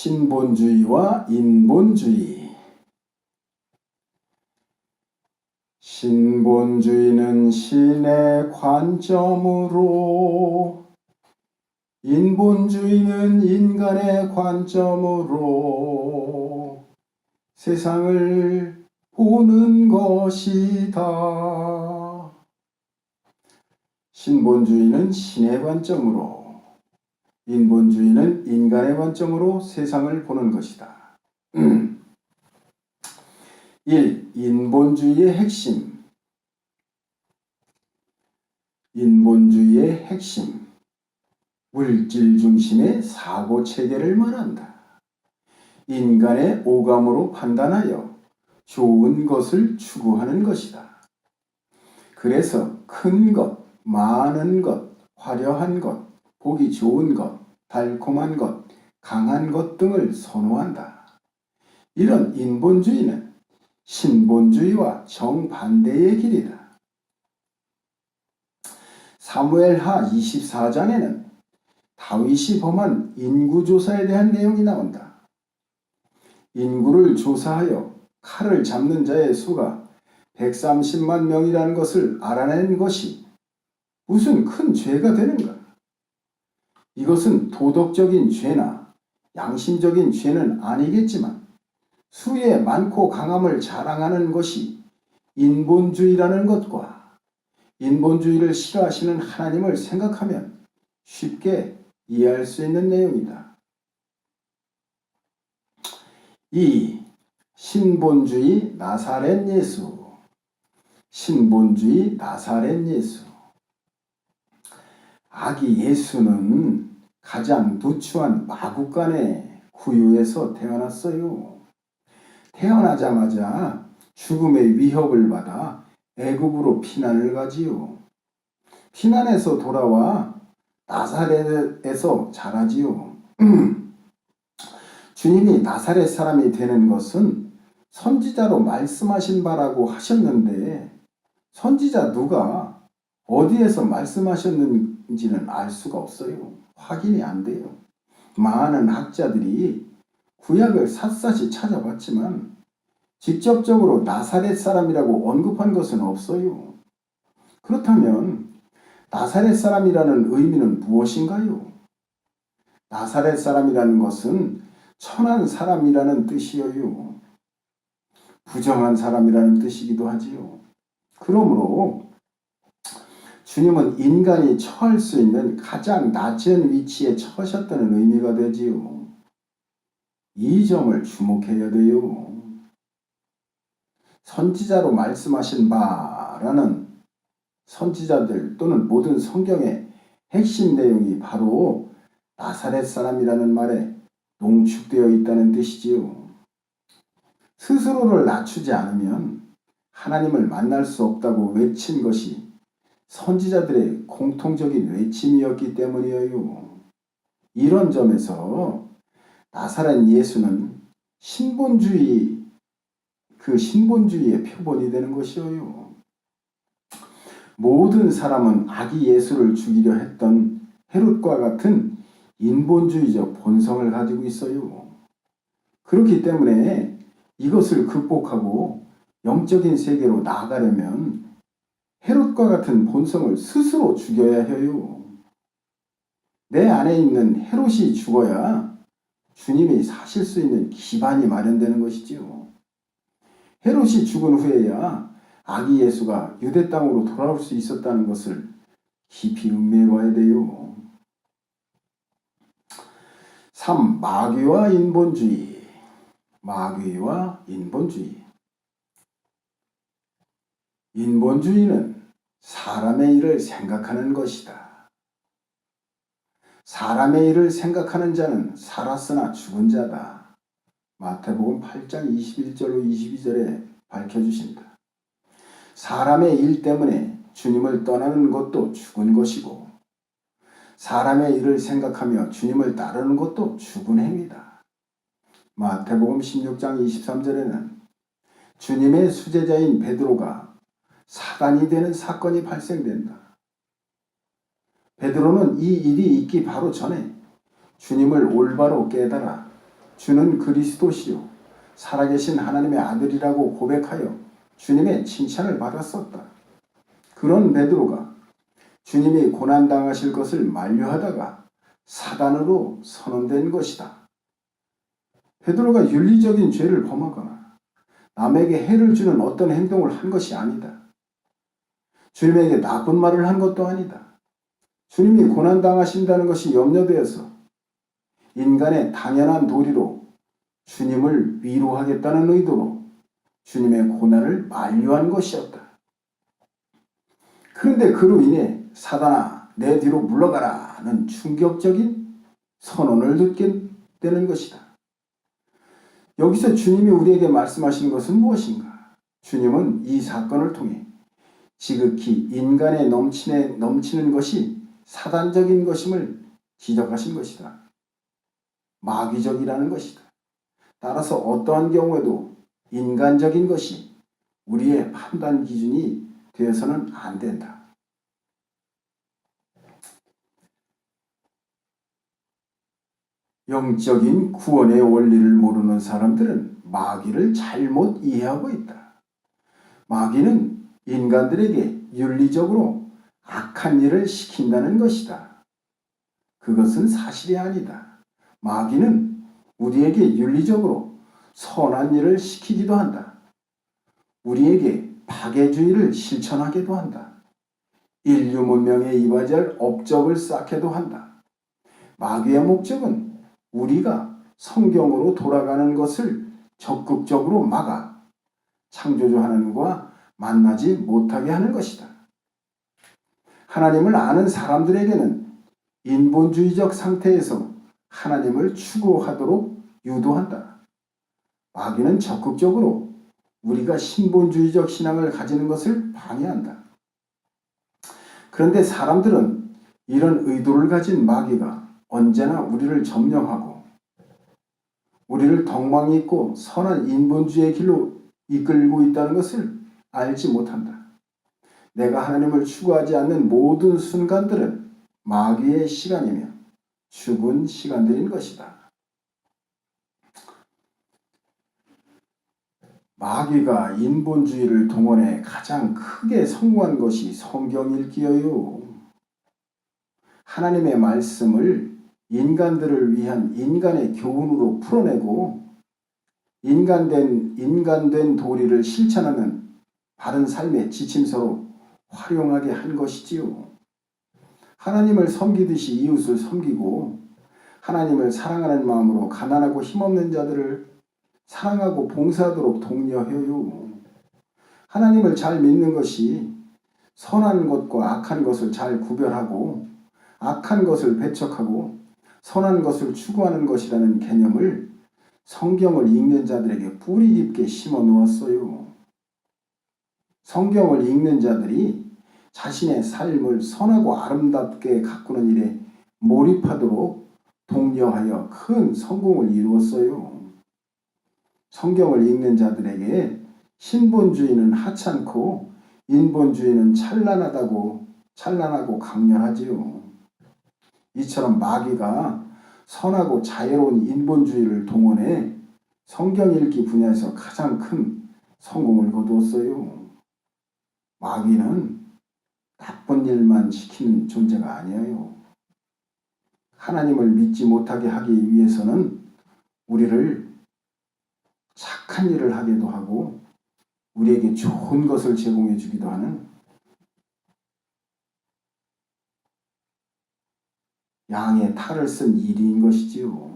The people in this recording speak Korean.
신본주의와 인본주의. 신본주의는 신의 관점으로, 인본주의는 인간의 관점으로 세상을 보는 것이다. 신본주의는 신의 관점으로, 인본주의는 인간의 관점으로 세상을 보는 것이다. 1. 인본주의의 핵심. 인본주의의 핵심. 물질 중심의 사고 체계를 말한다. 인간의 오감으로 판단하여 좋은 것을 추구하는 것이다. 그래서 큰 것, 많은 것, 화려한 것, 보기 좋은 것, 달콤한 것, 강한 것 등을 선호한다. 이런 인본주의는 신본주의와 정반대의 길이다. 사무엘하 24장에는 다윗이 범한 인구조사에 대한 내용이 나온다. 인구를 조사하여 칼을 잡는 자의 수가 130만 명이라는 것을 알아낸 것이 무슨 큰 죄가 되는가? 이것은 도덕적인 죄나 양심적인 죄는 아니겠지만 수의 많고 강함을 자랑하는 것이 인본주의라는 것과 인본주의를 싫어하시는 하나님을 생각하면 쉽게 이해할 수 있는 내용이다. 2. 신본주의 나사렛 예수. 신본주의 나사렛 예수. 아기 예수는 가장 누추한 마구간의 구유에서 태어났어요. 태어나자마자 죽음의 위협을 받아 애굽으로 피난을 가지요. 피난에서 돌아와 나사렛에서 자라지요. 주님이 나사렛 사람이 되는 것은 선지자로 말씀하신 바라고 하셨는데 선지자 누가 어디에서 말씀하셨는지는 알 수가 없어요. 확인이 안 돼요. 많은 학자들이 구약을 샅샅이 찾아봤지만 직접적으로 나사렛 사람이라고 언급한 것은 없어요. 그렇다면 나사렛 사람이라는 의미는 무엇인가요? 나사렛 사람이라는 것은 천한 사람이라는 뜻이에요. 부정한 사람이라는 뜻이기도 하지요. 그러므로 주님은 인간이 처할 수 있는 가장 낮은 위치에 처하셨다는 의미가 되지요. 이 점을 주목해야 돼요. 선지자로 말씀하신 바라는 선지자들 또는 모든 성경의 핵심 내용이 바로 나사렛 사람이라는 말에 농축되어 있다는 뜻이지요. 스스로를 낮추지 않으면 하나님을 만날 수 없다고 외친 것이 선지자들의 공통적인 외침이었기 때문이에요. 이런 점에서 나사렛 예수는 신본주의의 표본이 되는 것이에요. 모든 사람은 아기 예수를 죽이려 했던 헤롯과 같은 인본주의적 본성을 가지고 있어요. 그렇기 때문에 이것을 극복하고 영적인 세계로 나아가려면 헤롯과 같은 본성을 스스로 죽여야 해요. 내 안에 있는 헤롯이 죽어야 주님이 사실 수 있는 기반이 마련되는 것이지요. 헤롯이 죽은 후에야 아기 예수가 유대 땅으로 돌아올 수 있었다는 것을 깊이 음미해 봐야 돼요. 3. 마귀와 인본주의. 마귀와 인본주의. 인본주의는 사람의 일을 생각하는 것이다. 사람의 일을 생각하는 자는 살았으나 죽은 자다. 마태복음 8장 21절로 22절에 밝혀주신다. 사람의 일 때문에 주님을 떠나는 것도 죽은 것이고 사람의 일을 생각하며 주님을 따르는 것도 죽은 행위다. 마태복음 16장 23절에는 주님의 수제자인 베드로가 사단이 되는 사건이 발생된다. 베드로는 이 일이 있기 바로 전에 주님을 올바로 깨달아 주는 그리스도시요 살아계신 하나님의 아들이라고 고백하여 주님의 칭찬을 받았었다. 그런 베드로가 주님이 고난당하실 것을 만류하다가 사단으로 선언된 것이다. 베드로가 윤리적인 죄를 범하거나 남에게 해를 주는 어떤 행동을 한 것이 아니다. 주님에게 나쁜 말을 한 것도 아니다. 주님이 고난당하신다는 것이 염려되어서 인간의 당연한 도리로 주님을 위로하겠다는 의도로 주님의 고난을 만류한 것이었다. 그런데 그로 인해 사단아 내 뒤로 물러가라는 충격적인 선언을 듣게 되는 것이다. 여기서 주님이 우리에게 말씀하시는 것은 무엇인가? 주님은 이 사건을 통해 지극히 인간에 넘치는 것이 사단적인 것임을 지적하신 것이다. 마귀적이라는 것이다. 따라서 어떠한 경우에도 인간적인 것이 우리의 판단 기준이 되어서는 안 된다. 영적인 구원의 원리를 모르는 사람들은 마귀를 잘못 이해하고 있다. 마귀는 인간들에게 윤리적으로 악한 일을 시킨다는 것이다. 그것은 사실이 아니다. 마귀는 우리에게 윤리적으로 선한 일을 시키기도 한다. 우리에게 박애주의를 실천하기도 한다. 인류 문명에 이바지할 업적을 쌓게도 한다. 마귀의 목적은 우리가 성경으로 돌아가는 것을 적극적으로 막아 창조주 하나님과 만나지 못하게 하는 것이다. 하나님을 아는 사람들에게는 인본주의적 상태에서 하나님을 추구하도록 유도한다. 마귀는 적극적으로 우리가 신본주의적 신앙을 가지는 것을 방해한다. 그런데 사람들은 이런 의도를 가진 마귀가 언제나 우리를 점령하고 우리를 덕망이 있고 선한 인본주의의 길로 이끌고 있다는 것을 알지 못한다. 내가 하나님을 추구하지 않는 모든 순간들은 마귀의 시간이며 죽은 시간들인 것이다. 마귀가 인본주의를 동원해 가장 크게 성공한 것이 성경 읽기여요. 하나님의 말씀을 인간들을 위한 인간의 교훈으로 풀어내고 인간된 도리를 실천하는 바른 삶의 지침서로 활용하게 한 것이지요. 하나님을 섬기듯이 이웃을 섬기고 하나님을 사랑하는 마음으로 가난하고 힘없는 자들을 사랑하고 봉사하도록 독려해요. 하나님을 잘 믿는 것이 선한 것과 악한 것을 잘 구별하고 악한 것을 배척하고 선한 것을 추구하는 것이라는 개념을 성경을 읽는 자들에게 뿌리 깊게 심어 놓았어요. 성경을 읽는 자들이 자신의 삶을 선하고 아름답게 가꾸는 일에 몰입하도록 독려하여 큰 성공을 이루었어요. 성경을 읽는 자들에게 신본주의는 하찮고 인본주의는 찬란하고 강렬하지요. 이처럼 마귀가 선하고 자애로운 인본주의를 동원해 성경 읽기 분야에서 가장 큰 성공을 거두었어요. 마귀는 나쁜 일만 시키는 존재가 아니에요. 하나님을 믿지 못하게 하기 위해서는 우리를 착한 일을 하게도 하고 우리에게 좋은 것을 제공해 주기도 하는 양의 탈을 쓴 일인 것이지요.